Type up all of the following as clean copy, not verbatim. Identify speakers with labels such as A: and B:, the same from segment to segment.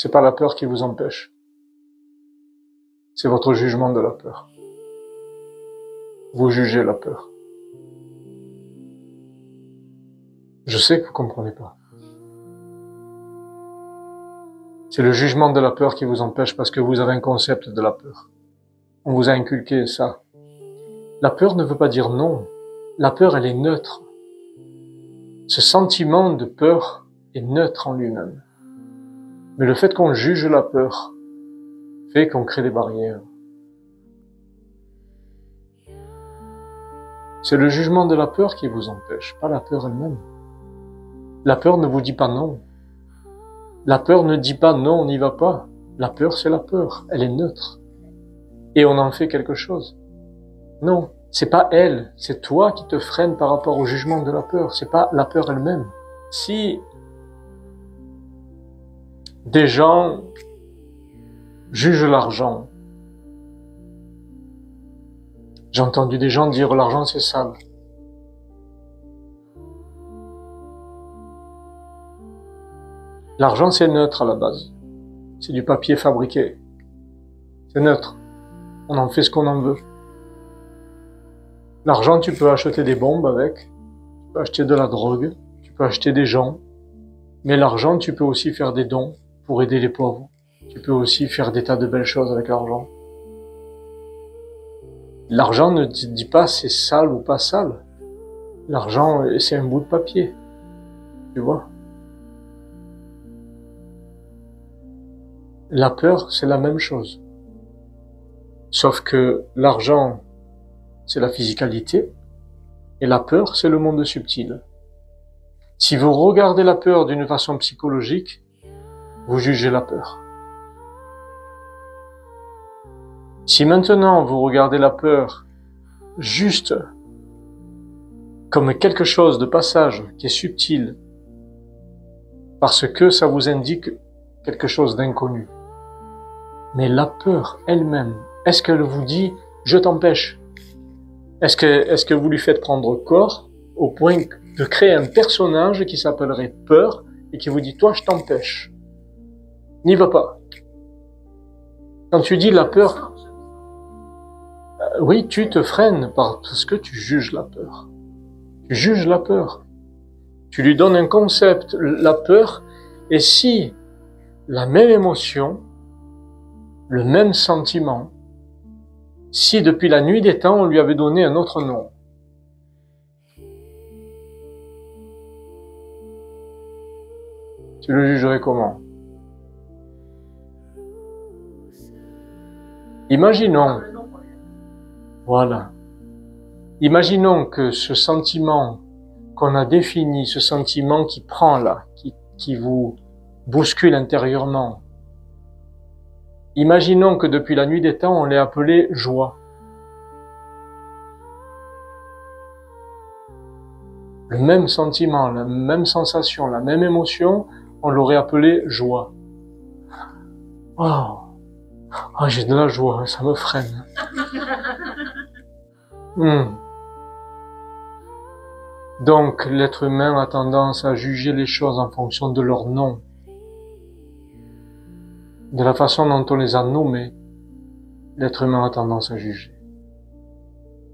A: C'est pas la peur qui vous empêche. C'est votre jugement de la peur. Vous jugez la peur. Je sais que vous comprenez pas. C'est le jugement de la peur qui vous empêche parce que vous avez un concept de la peur. On vous a inculqué ça. La peur ne veut pas dire non. La peur, elle est neutre. Ce sentiment de peur est neutre en lui-même. Mais le fait qu'on juge la peur fait qu'on crée des barrières. C'est le jugement de la peur qui vous empêche, pas la peur elle-même. La peur ne vous dit pas non. La peur ne dit pas non, on n'y va pas. La peur, c'est la peur. Elle est neutre. Et on en fait quelque chose. Non, c'est pas elle, c'est toi qui te freine par rapport au jugement de la peur. C'est pas la peur elle-même. Si des gens jugent l'argent, j'ai entendu des gens dire l'argent c'est sale. L'argent c'est neutre à la base. C'est du papier fabriqué. C'est neutre. On en fait ce qu'on en veut. L'argent, tu peux acheter des bombes avec, tu peux acheter de la drogue, tu peux acheter des gens. Mais l'argent, tu peux aussi faire des dons pour aider les pauvres. Tu peux aussi faire des tas de belles choses avec l'argent. L'argent ne te dit pas c'est sale ou pas sale. L'argent, c'est un bout de papier. Tu vois? La peur, c'est la même chose. Sauf que l'argent, c'est la physicalité, et la peur, c'est le monde subtil. Si vous regardez la peur d'une façon psychologique, vous jugez la peur. Si maintenant vous regardez la peur juste comme quelque chose de passage qui est subtil, parce que ça vous indique quelque chose d'inconnu. Mais la peur elle-même, est-ce qu'elle vous dit « je t'empêche » ? Est-ce que vous lui faites prendre corps au point de créer un personnage qui s'appellerait peur et qui vous dit « toi je t'empêche ». N'y va pas. Quand tu dis la peur, oui, tu te freines parce que tu juges la peur. Tu juges la peur. Tu lui donnes un concept, la peur, et si la même émotion, le même sentiment, si depuis la nuit des temps on lui avait donné un autre nom, tu le jugerais comment? Imaginons, voilà, imaginons que ce sentiment qu'on a défini, ce sentiment qui prend là, qui vous bouscule intérieurement, imaginons que depuis la nuit des temps, on l'ait appelé joie. Le même sentiment, la même sensation, la même émotion, on l'aurait appelé joie. Oh, j'ai de la joie, ça me freine. Donc, l'être humain a tendance à juger les choses en fonction de leur nom, de la façon dont on les a nommées. L'être humain a tendance à juger.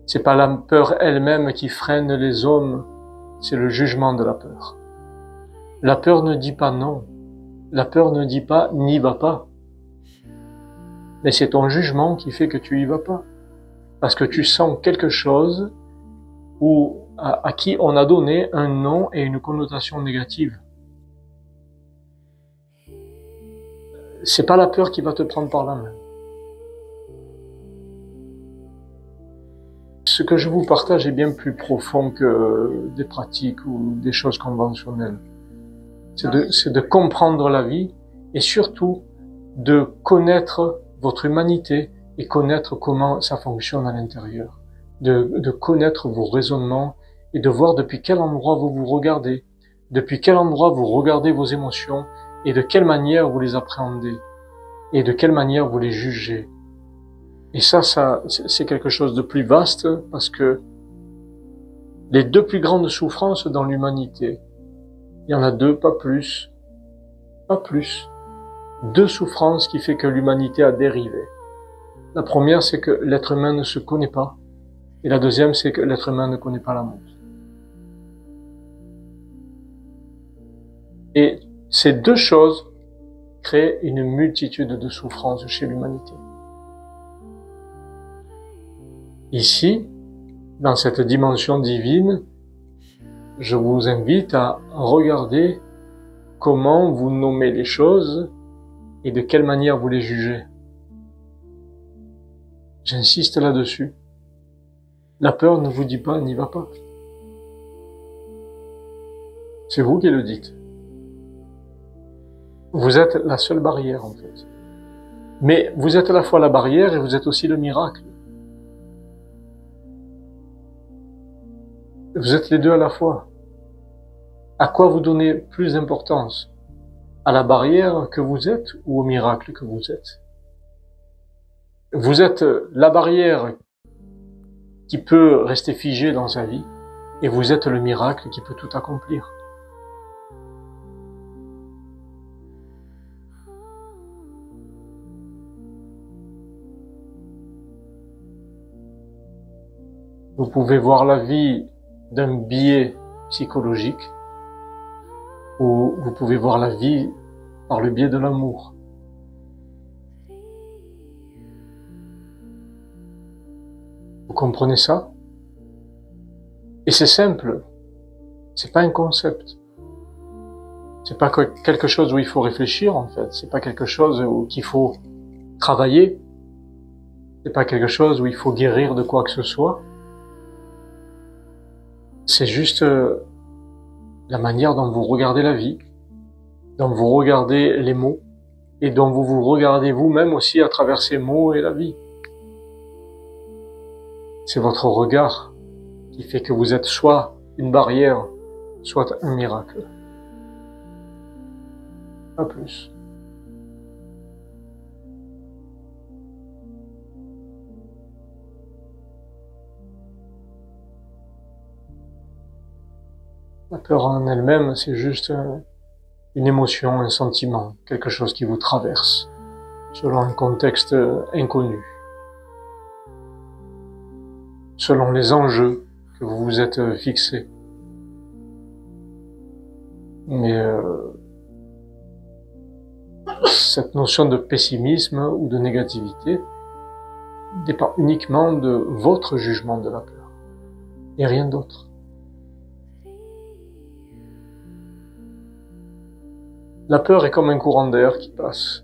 A: C'est pas la peur elle-même qui freine les hommes, c'est le jugement de la peur. La peur ne dit pas non. La peur ne dit pas n'y va pas. Mais c'est ton jugement qui fait que tu y vas pas. Parce que tu sens quelque chose à qui on a donné un nom et une connotation négative. C'est pas la peur qui va te prendre par la main. Ce que je vous partage est bien plus profond que des pratiques ou des choses conventionnelles. C'est de comprendre la vie et surtout de connaître votre humanité et connaître comment ça fonctionne à l'intérieur. De connaître vos raisonnements et de voir depuis quel endroit vous vous regardez, depuis quel endroit vous regardez vos émotions et de quelle manière vous les appréhendez et de quelle manière vous les jugez. Et ça, c'est quelque chose de plus vaste parce que les deux plus grandes souffrances dans l'humanité, il y en a deux, pas plus. Pas plus. deux souffrances qui fait que l'humanité a dérivé. La première, c'est que l'être humain ne se connaît pas. Et la deuxième, c'est que l'être humain ne connaît pas l'amour. Et ces deux choses créent une multitude de souffrances chez l'humanité. Ici, dans cette dimension divine, je vous invite à regarder comment vous nommez les choses et de quelle manière vous les jugez. J'insiste là-dessus. La peur ne vous dit pas, n'y va pas. C'est vous qui le dites. Vous êtes la seule barrière, en fait. Mais vous êtes à la fois la barrière et vous êtes aussi le miracle. Vous êtes les deux à la fois. À quoi vous donnez plus d'importance? À la barrière que vous êtes ou au miracle que vous êtes? Vous êtes la barrière qui peut rester figée dans sa vie et vous êtes le miracle qui peut tout accomplir. Vous pouvez voir la vie d'un biais psychologique ou vous pouvez voir la vie par le biais de l'amour. Vous comprenez ça? Et c'est simple. C'est pas un concept. C'est pas quelque chose où il faut réfléchir, en fait. C'est pas quelque chose où qu'il faut travailler. C'est pas quelque chose où il faut guérir de quoi que ce soit. C'est juste la manière dont vous regardez la vie, dont vous regardez les mots, et dont vous vous regardez vous-même aussi à travers ces mots et la vie. C'est votre regard qui fait que vous êtes soit une barrière, soit un miracle. Pas plus. La peur en elle-même, c'est juste une émotion, un sentiment, quelque chose qui vous traverse, selon un contexte inconnu, selon les enjeux que vous vous êtes fixés. Mais cette notion de pessimisme ou de négativité dépend uniquement de votre jugement de la peur, et rien d'autre. La peur est comme un courant d'air qui passe.